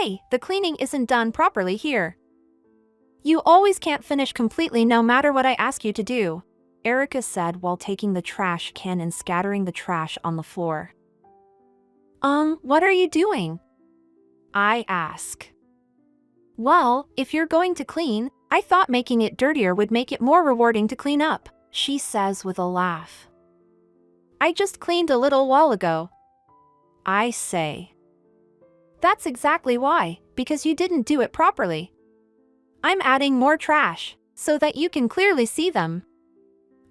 Hey, the cleaning isn't done properly here. You always can't finish completely no matter what I ask you to do, Erica said while taking the trash can and scattering the trash on the floor. What are you doing? I ask. Well, if you're going to clean, I thought making it dirtier would make it more rewarding to clean up, she says with a laugh. I just cleaned a little while ago, I say. That's exactly why, because you didn't do it properly. I'm adding more trash, so that you can clearly see them.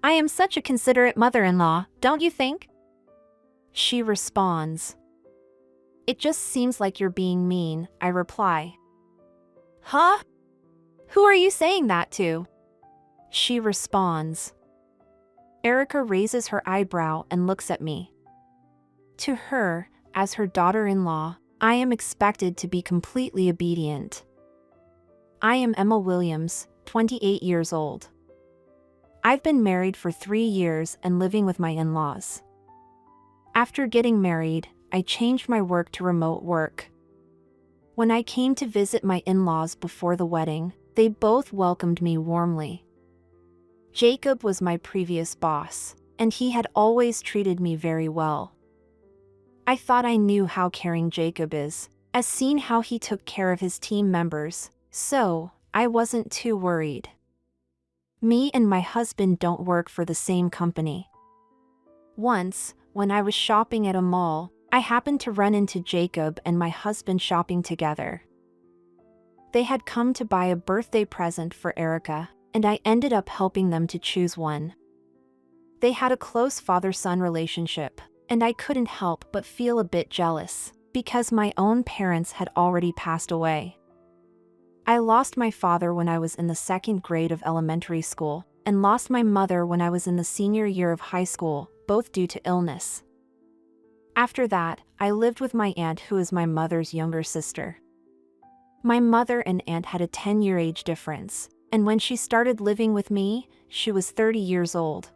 I am such a considerate mother-in-law, don't you think? She responds. It just seems like you're being mean, I reply. Huh? Who are you saying that to? She responds. Erica raises her eyebrow and looks at me. To her, as her daughter-in-law, I am expected to be completely obedient. I am Emma Williams, 28 years old. I've been married for 3 years and living with my in-laws. After getting married, I changed my work to remote work. When I came to visit my in-laws before the wedding, they both welcomed me warmly. Jacob was my previous boss, and he had always treated me very well. I thought I knew how caring Jacob is, as seen how he took care of his team members, so I wasn't too worried. Me and my husband don't work for the same company. Once, when I was shopping at a mall, I happened to run into Jacob and my husband shopping together. They had come to buy a birthday present for Erica, and I ended up helping them to choose one. They had a close father-son relationship, and I couldn't help but feel a bit jealous, because my own parents had already passed away. I lost my father when I was in the 2nd grade of elementary school, and lost my mother when I was in the senior year of high school, both due to illness. After that, I lived with my aunt, who is my mother's younger sister. My mother and aunt had a 10-year age difference, and when she started living with me, she was 30 years old.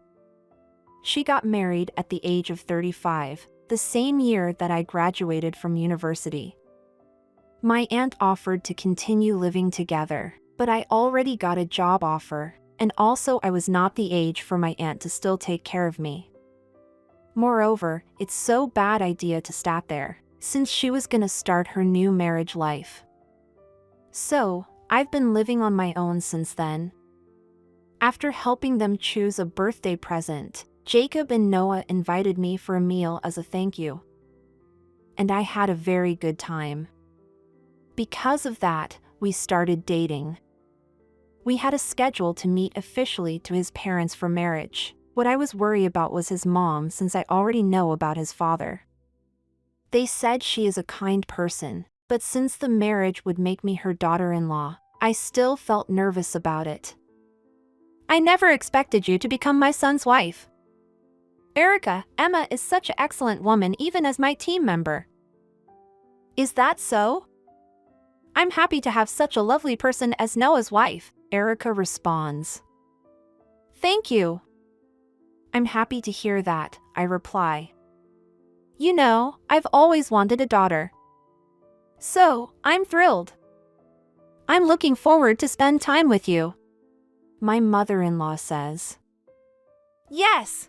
She got married at the age of 35, the same year that I graduated from university. My aunt offered to continue living together, but I already got a job offer, and also I was not the age for my aunt to still take care of me. Moreover, it's so bad idea to stay there, since she was gonna start her new marriage life. So, I've been living on my own since then. After helping them choose a birthday present, Jacob and Noah invited me for a meal as a thank you. And I had a very good time. Because of that, we started dating. We had a schedule to meet officially to his parents for marriage. What I was worried about was his mom, since I already know about his father. They said she is a kind person, but since the marriage would make me her daughter-in-law, I still felt nervous about it. I never expected you to become my son's wife. Erica, Emma is such an excellent woman even as my team member. Is that so? I'm happy to have such a lovely person as Noah's wife, Erica responds. Thank you. I'm happy to hear that, I reply. You know, I've always wanted a daughter. So, I'm thrilled. I'm looking forward to spend time with you, my mother-in-law says. Yes!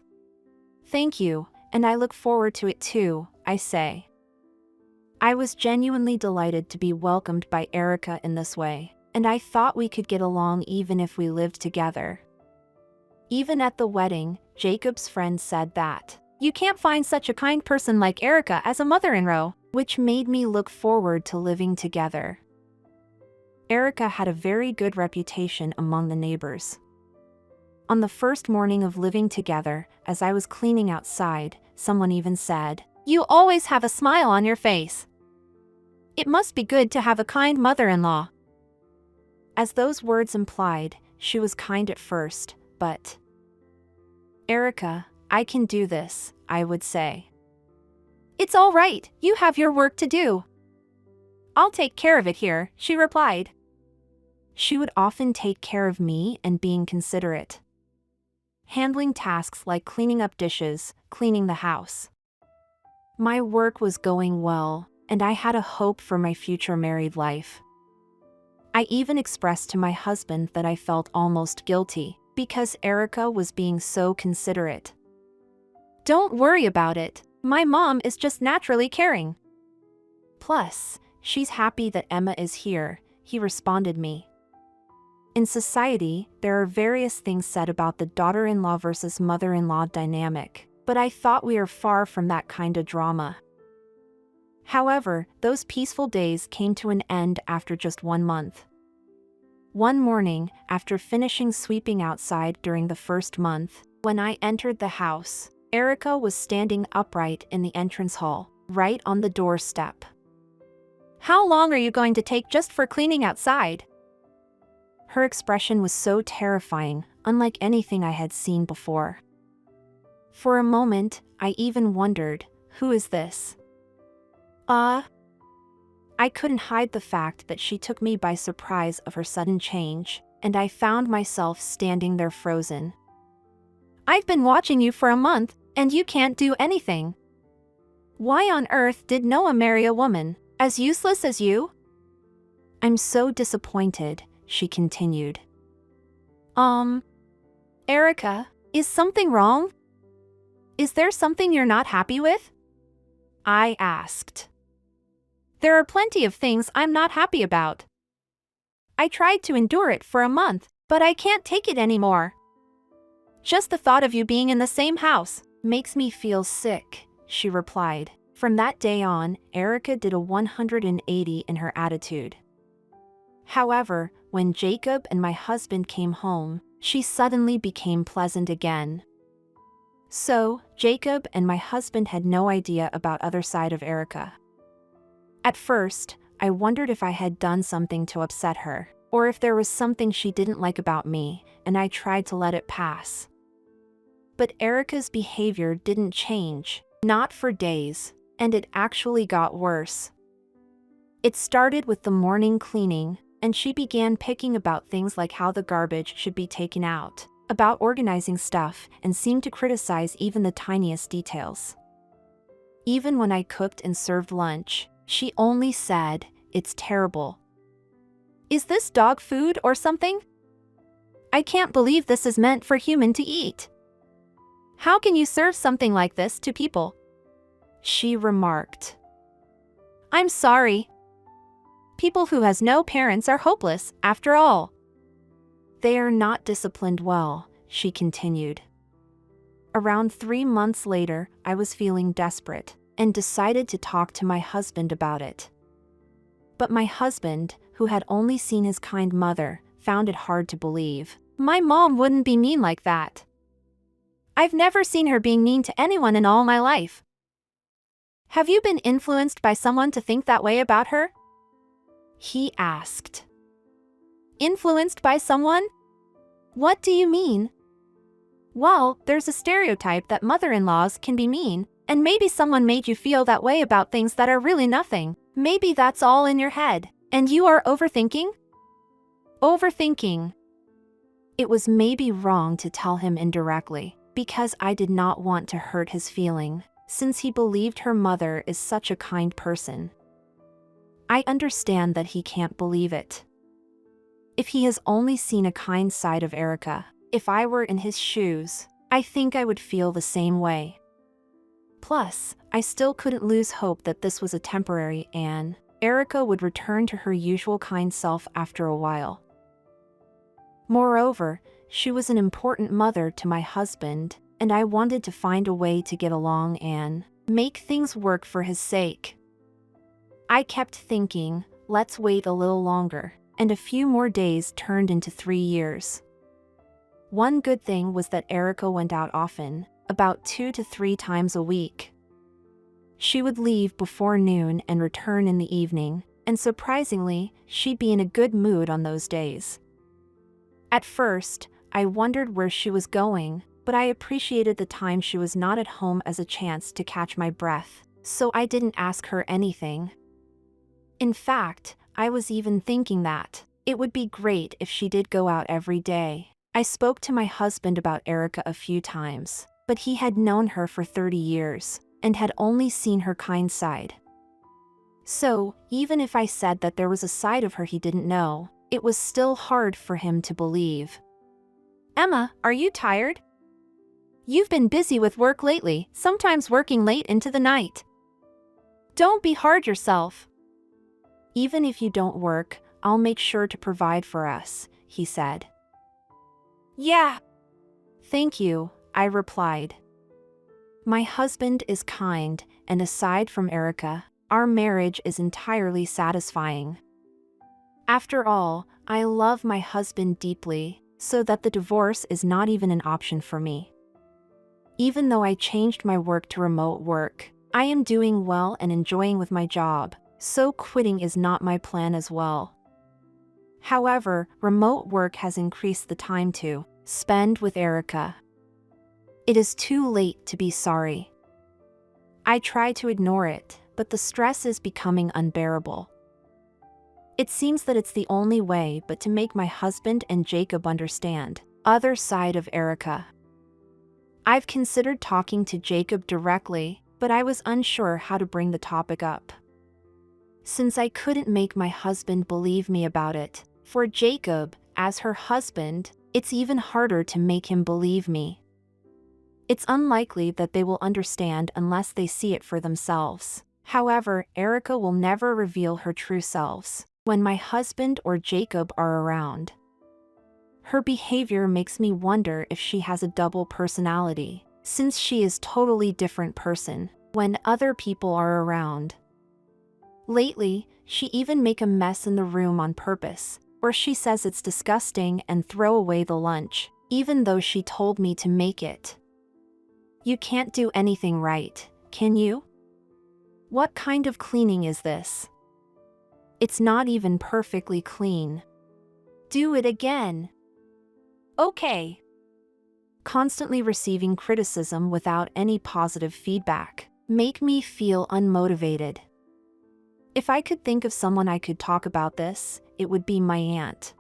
Thank you, and I look forward to it too, I say. I was genuinely delighted to be welcomed by Erica in this way, and I thought we could get along even if we lived together. Even at the wedding, Jacob's friend said that, you can't find such a kind person like Erica as a mother-in-law, which made me look forward to living together. Erica had a very good reputation among the neighbors. On the first morning of living together, as I was cleaning outside, someone even said, "You always have a smile on your face. It must be good to have a kind mother-in-law." As those words implied, she was kind at first, but Erica, I can do this, I would say. It's all right, you have your work to do. I'll take care of it here, she replied. She would often take care of me and being considerate. Handling tasks like cleaning up dishes, cleaning the house. My work was going well, and I had a hope for my future married life. I even expressed to my husband that I felt almost guilty because Erica was being so considerate. "Don't worry about it. My mom is just naturally caring. Plus, she's happy that Emma is here," he responded me. In society, there are various things said about the daughter-in-law versus mother-in-law dynamic, but I thought we are far from that kind of drama. However, those peaceful days came to an end after just 1 month. One morning, after finishing sweeping outside during the first month, when I entered the house, Erica was standing upright in the entrance hall, right on the doorstep. "How long are you going to take just for cleaning outside?" Her expression was so terrifying, unlike anything I had seen before. For a moment, I even wondered, who is this? I couldn't hide the fact that she took me by surprise of her sudden change, and I found myself standing there frozen. "I've been watching you for a month, and you can't do anything. Why on earth did Noah marry a woman as useless as you?" "I'm so disappointed," she continued. Erica, is something wrong? Is there something you're not happy with?" I asked. "There are plenty of things I'm not happy about. I tried to endure it for a month, but I can't take it anymore. Just the thought of you being in the same house makes me feel sick," she replied. From that day on, Erica did a 180 in her attitude. However, when Jacob and my husband came home, she suddenly became pleasant again. So, Jacob and my husband had no idea about other side of Erica. At first, I wondered if I had done something to upset her, or if there was something she didn't like about me, and I tried to let it pass. But Erica's behavior didn't change, not for days, and it actually got worse. It started with the morning cleaning, and she began picking about things like how the garbage should be taken out, about organizing stuff, and seemed to criticize even the tiniest details. Even when I cooked and served lunch, she only said, "It's terrible. Is this dog food or something? I can't believe this is meant for human to eat. How can you serve something like this to people?" she remarked. "I'm sorry. People who has no parents are hopeless, after all. They are not disciplined well," she continued. Around 3 months later, I was feeling desperate and decided to talk to my husband about it. But my husband, who had only seen his kind mother, found it hard to believe. "My mom wouldn't be mean like that. I've never seen her being mean to anyone in all my life. Have you been influenced by someone to think that way about her?" he asked. "Influenced by someone? What do you mean?" "Well, there's a stereotype that mother-in-laws can be mean, and maybe someone made you feel that way about things that are really nothing. Maybe that's all in your head, and you are overthinking?" Overthinking. It was maybe wrong to tell him indirectly, because I did not want to hurt his feeling, since he believed her mother is such a kind person. I understand that he can't believe it. If he has only seen a kind side of Erica, if I were in his shoes, I think I would feel the same way. Plus, I still couldn't lose hope that this was a temporary and Erica would return to her usual kind self after a while. Moreover, she was an important mother to my husband, and I wanted to find a way to get along and make things work for his sake. I kept thinking, let's wait a little longer, and a few more days turned into 3 years. One good thing was that Erica went out often, about 2 to 3 times a week. She would leave before noon and return in the evening, and surprisingly, she'd be in a good mood on those days. At first, I wondered where she was going, but I appreciated the time she was not at home as a chance to catch my breath, so I didn't ask her anything. In fact, I was even thinking that it would be great if she did go out every day. I spoke to my husband about Erica a few times, but he had known her for 30 years and had only seen her kind side. So, even if I said that there was a side of her he didn't know, it was still hard for him to believe. Emma, are you tired? You've been busy with work lately, sometimes working late into the night. Don't be hard yourself. Even if you don't work, I'll make sure to provide for us, he said. Yeah. Thank you, I replied. My husband is kind, and aside from Erica, our marriage is entirely satisfying. After all, I love my husband deeply, so that the divorce is not even an option for me. Even though I changed my work to remote work, I am doing well and enjoying with my job, so quitting is not my plan as well. However, remote work has increased the time to spend with Erica. It is too late to be sorry. I try to ignore it, but the stress is becoming unbearable. It seems that it's the only way but to make my husband and Jacob understand. Other side of Erica. I've considered talking to Jacob directly, but I was unsure how to bring the topic up. Since I couldn't make my husband believe me about it, for Jacob, as her husband, it's even harder to make him believe me. It's unlikely that they will understand unless they see it for themselves. However, Erica will never reveal her true selves when my husband or Jacob are around. Her behavior makes me wonder if she has a double personality, since she is totally different person when other people are around. Lately, she even make a mess in the room on purpose, or she says it's disgusting and throw away the lunch, even though she told me to make it. You can't do anything right, can you? What kind of cleaning is this? It's not even perfectly clean. Do it again. Okay. Constantly receiving criticism without any positive feedback make me feel unmotivated. If I could think of someone I could talk about this, it would be my aunt.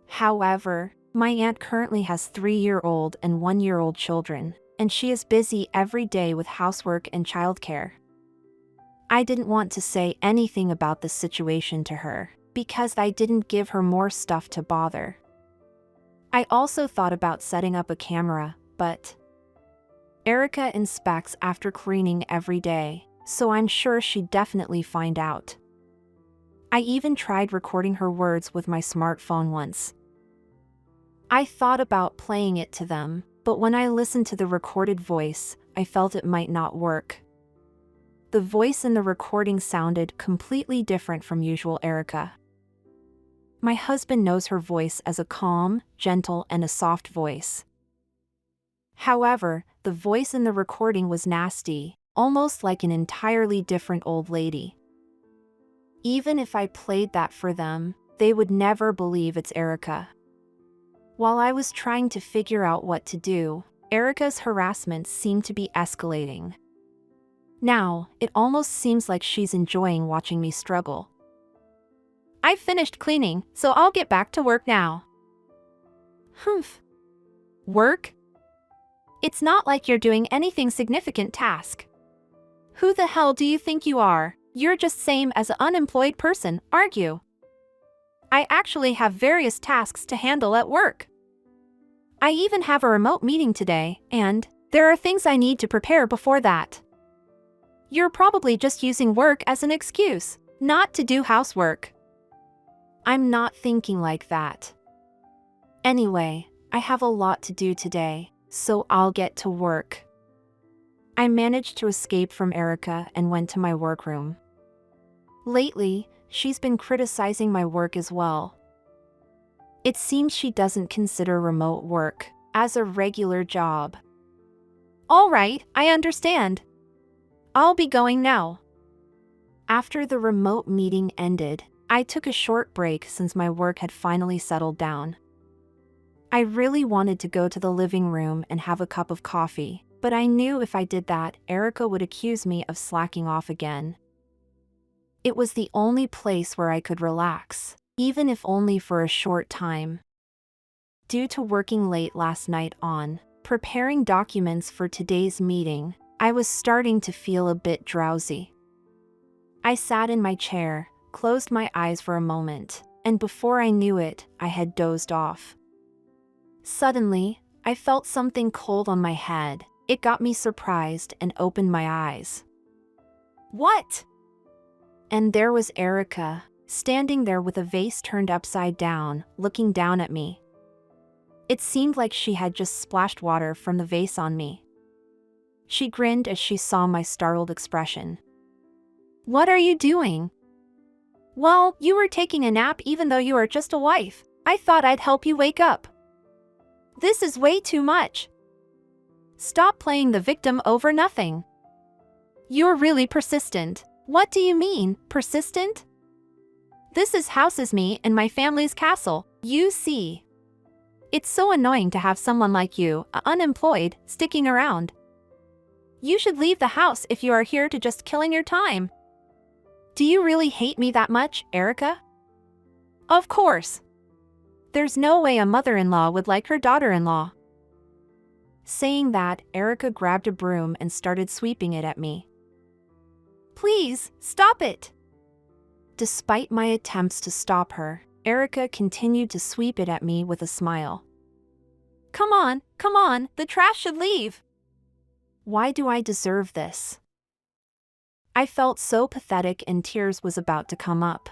However, my aunt currently has 3-year-old and 1-year-old children, and she is busy every day with housework and childcare. I didn't want to say anything about this situation to her, because I didn't give her more stuff to bother. I also thought about setting up a camera, but Erica inspects after cleaning every day, so I'm sure she'd definitely find out. I even tried recording her words with my smartphone once. I thought about playing it to them, but when I listened to the recorded voice, I felt it might not work. The voice in the recording sounded completely different from usual Erica. My husband knows her voice as a calm, gentle, and a soft voice. However, the voice in the recording was nasty, almost like an entirely different old lady. Even if I played that for them, they would never believe it's Erica. While I was trying to figure out what to do, Erica's harassment seemed to be escalating. Now, it almost seems like she's enjoying watching me struggle. I've finished cleaning, so I'll get back to work now. Humph. Work? It's not like you're doing anything significant task. Who the hell do you think you are? You're just same as an unemployed person, aren't you? I actually have various tasks to handle at work. I even have a remote meeting today, and there are things I need to prepare before that. You're probably just using work as an excuse, not to do housework. I'm not thinking like that. Anyway, I have a lot to do today, so I'll get to work. I managed to escape from Erica and went to my workroom. Lately, she's been criticizing my work as well. It seems she doesn't consider remote work as a regular job. All right, I understand. I'll be going now. After the remote meeting ended, I took a short break since my work had finally settled down. I really wanted to go to the living room and have a cup of coffee, but I knew if I did that, Erica would accuse me of slacking off again. It was the only place where I could relax, even if only for a short time. Due to working late last night on preparing documents for today's meeting, I was starting to feel a bit drowsy. I sat in my chair, closed my eyes for a moment, and before I knew it, I had dozed off. Suddenly, I felt something cold on my head. It got me surprised and opened my eyes. What? And there was Erica, standing there with a vase turned upside down, looking down at me. It seemed like she had just splashed water from the vase on me. She grinned as she saw my startled expression. What are you doing? Well, you were taking a nap even though you are just a wife. I thought I'd help you wake up. This is way too much. Stop playing the victim over nothing. You're really persistent. What do you mean, persistent? This houses me in my family's castle, you see. It's so annoying to have someone like you, unemployed, sticking around. You should leave the house if you are here to just killing your time. Do you really hate me that much, Erica? Of course. There's no way a mother-in-law would like her daughter-in-law. Saying that, Erica grabbed a broom and started sweeping it at me. Please, stop it! Despite my attempts to stop her, Erica continued to sweep it at me with a smile. Come on, the trash should leave. Why do I deserve this? I felt so pathetic and tears was about to come up.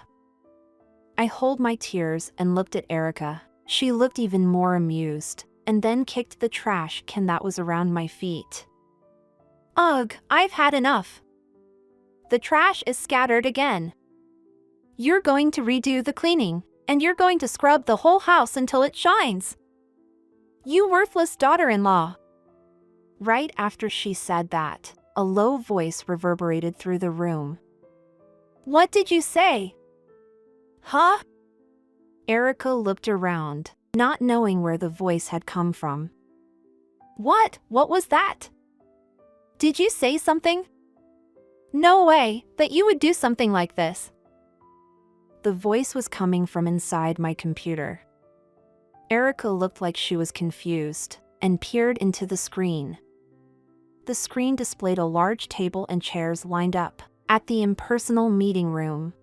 I held my tears and looked at Erica. She looked even more amused, and then kicked the trash can that was around my feet. Ugh, I've had enough. The trash is scattered again. You're going to redo the cleaning, and you're going to scrub the whole house until it shines. You worthless daughter-in-law. Right after she said that, a low voice reverberated through the room. What did you say? Huh? Erica looked around, not knowing where the voice had come from. What was that? Did you say something? No way, that you would do something like this. The voice was coming from inside my computer. Erica looked like she was confused, and peered into the screen. The screen displayed a large table and chairs lined up at the impersonal meeting room.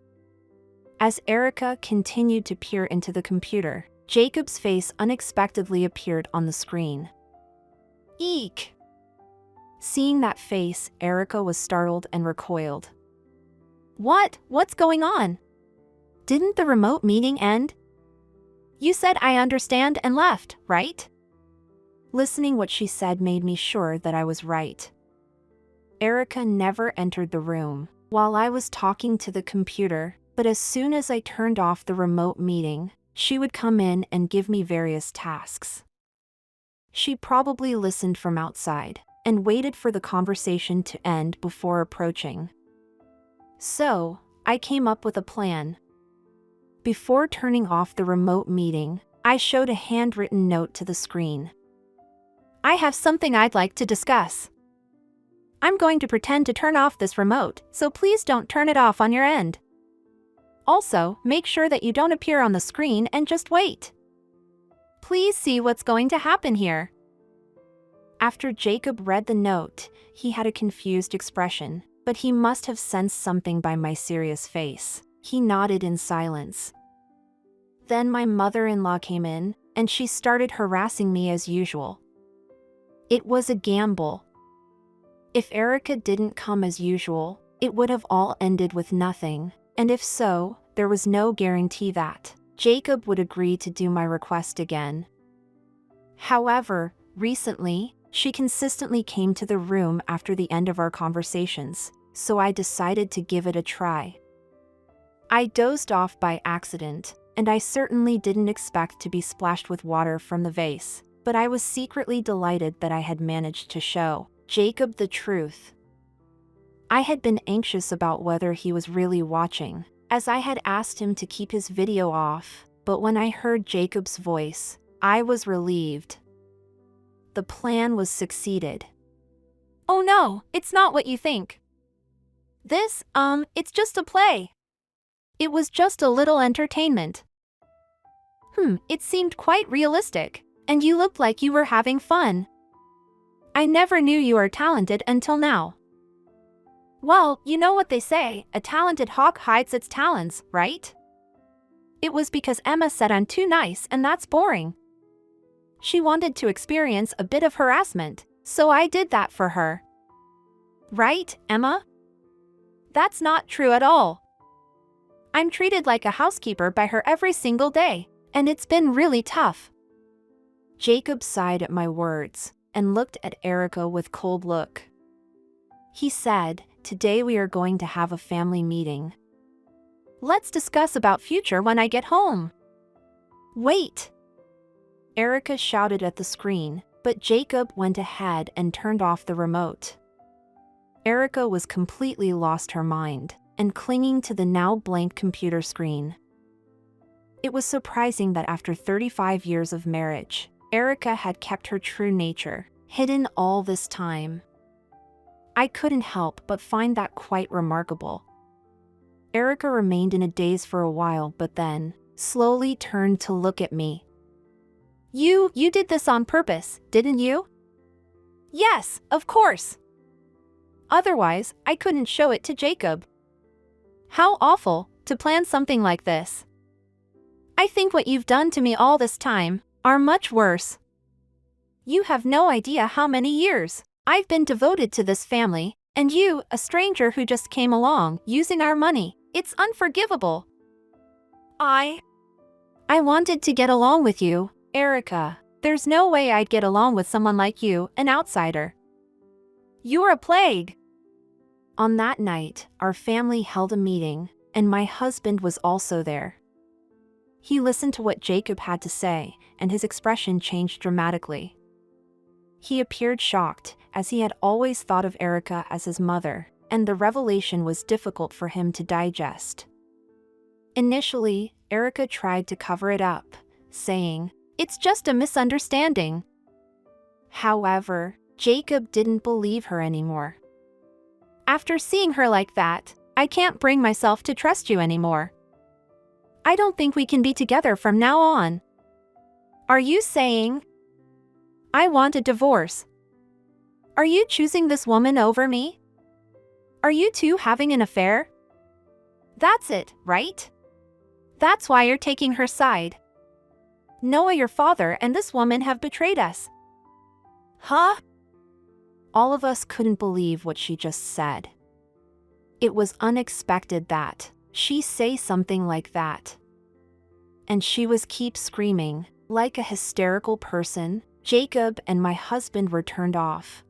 As Erica continued to peer into the computer, Jacob's face unexpectedly appeared on the screen. Eek! Seeing that face, Erica was startled and recoiled. What's going on? Didn't the remote meeting end? You said I understand and left, right? Listening what she said made me sure that I was right. Erica never entered the room while I was talking to the computer, but as soon as I turned off the remote meeting, she would come in and give me various tasks. She probably listened from outside and waited for the conversation to end before approaching. So, I came up with a plan. Before turning off the remote meeting, I showed a handwritten note to the screen. I have something I'd like to discuss. I'm going to pretend to turn off this remote, so please don't turn it off on your end. Also, make sure that you don't appear on the screen and just wait. Please see what's going to happen here. After Jacob read the note, he had a confused expression, but he must have sensed something by my serious face. He nodded in silence. Then my mother-in-law came in, and she started harassing me as usual. It was a gamble. If Erica didn't come as usual, it would have all ended with nothing, and if so, there was no guarantee that Jacob would agree to do my request again. However, recently, she consistently came to the room after the end of our conversations, so I decided to give it a try. I dozed off by accident, and I certainly didn't expect to be splashed with water from the vase, but I was secretly delighted that I had managed to show Jacob the truth. I had been anxious about whether he was really watching, as I had asked him to keep his video off, but when I heard Jacob's voice, I was relieved. The plan was succeeded. Oh no, it's not what you think. This, it's just a play. It was just a little entertainment. It seemed quite realistic, and you looked like you were having fun. I never knew you were talented until now. Well, you know what they say, a talented hawk hides its talons, right? It was because Emma said I'm too nice and that's boring. She wanted to experience a bit of harassment, so I did that for her. Right, Emma? That's not true at all. I'm treated like a housekeeper by her every single day, and it's been really tough. Jacob sighed at my words and looked at Erica with cold look. He said, "Today we are going to have a family meeting. Let's discuss about future when I get home." Wait! Erica shouted at the screen, but Jacob went ahead and turned off the remote. Erica was completely lost her mind and clinging to the now blank computer screen. It was surprising that after 35 years of marriage, Erica had kept her true nature hidden all this time. I couldn't help but find that quite remarkable. Erica remained in a daze for a while but then slowly turned to look at me. You did this on purpose, didn't you?" "Yes, of course. Otherwise, I couldn't show it to Jacob." "How awful to plan something like this. I think what you've done to me all this time are much worse. You have no idea how many years I've been devoted to this family, and you, a stranger who just came along, using our money. It's unforgivable." I wanted to get along with you, Erica. There's no way I'd get along with someone like you, an outsider. You're a plague. On that night, our family held a meeting, and my husband was also there. He listened to what Jacob had to say, and his expression changed dramatically. He appeared shocked, as he had always thought of Erica as his mother, and the revelation was difficult for him to digest. Initially, Erica tried to cover it up, saying, "It's just a misunderstanding." However, Jacob didn't believe her anymore. "After seeing her like that, I can't bring myself to trust you anymore. I don't think we can be together from now on." "Are you saying I want a divorce? Are you choosing this woman over me? Are you two having an affair? That's it, right? That's why you're taking her side. Noah, your father, and this woman have betrayed us." "Huh?" All of us couldn't believe what she just said. It was unexpected that she say something like that. And she was keep screaming, like a hysterical person. Jacob and my husband were turned off.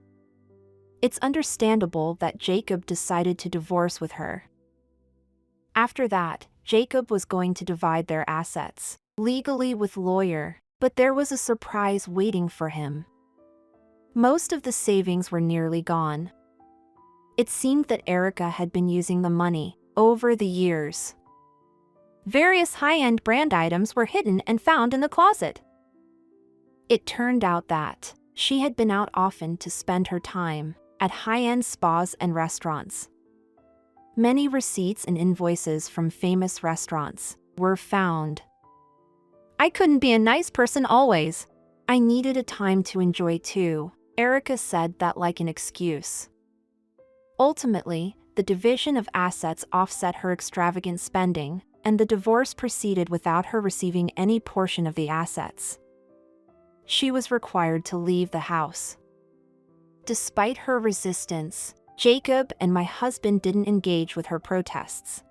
It's understandable that Jacob decided to divorce with her. After that, Jacob was going to divide their assets, legally with lawyer, but there was a surprise waiting for him. Most of the savings were nearly gone. It seemed that Erica had been using the money over the years. Various high-end brand items were hidden and found in the closet. It turned out that she had been out often to spend her time at high-end spas and restaurants. Many receipts and invoices from famous restaurants were found. "I couldn't be a nice person always. I needed a time to enjoy too," Erica said that like an excuse. Ultimately, the division of assets offset her extravagant spending, and the divorce proceeded without her receiving any portion of the assets. She was required to leave the house. Despite her resistance, Jacob and my husband didn't engage with her protests.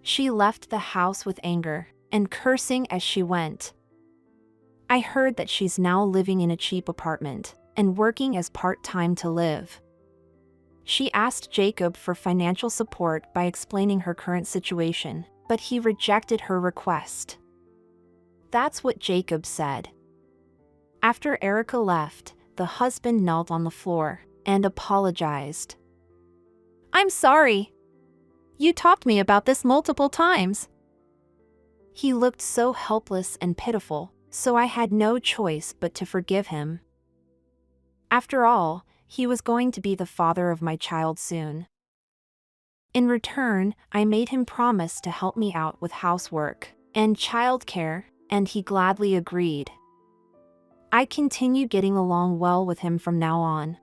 She left the house with anger and cursing as she went. I heard that she's now living in a cheap apartment and working as part-time to live. She asked Jacob for financial support by explaining her current situation, but he rejected her request. That's what Jacob said. After Erica left, the husband knelt on the floor and apologized. "I'm sorry. You talked to me about this multiple times." He looked so helpless and pitiful, so I had no choice but to forgive him. After all, he was going to be the father of my child soon. In return, I made him promise to help me out with housework and childcare, and he gladly agreed. I continued getting along well with him from now on.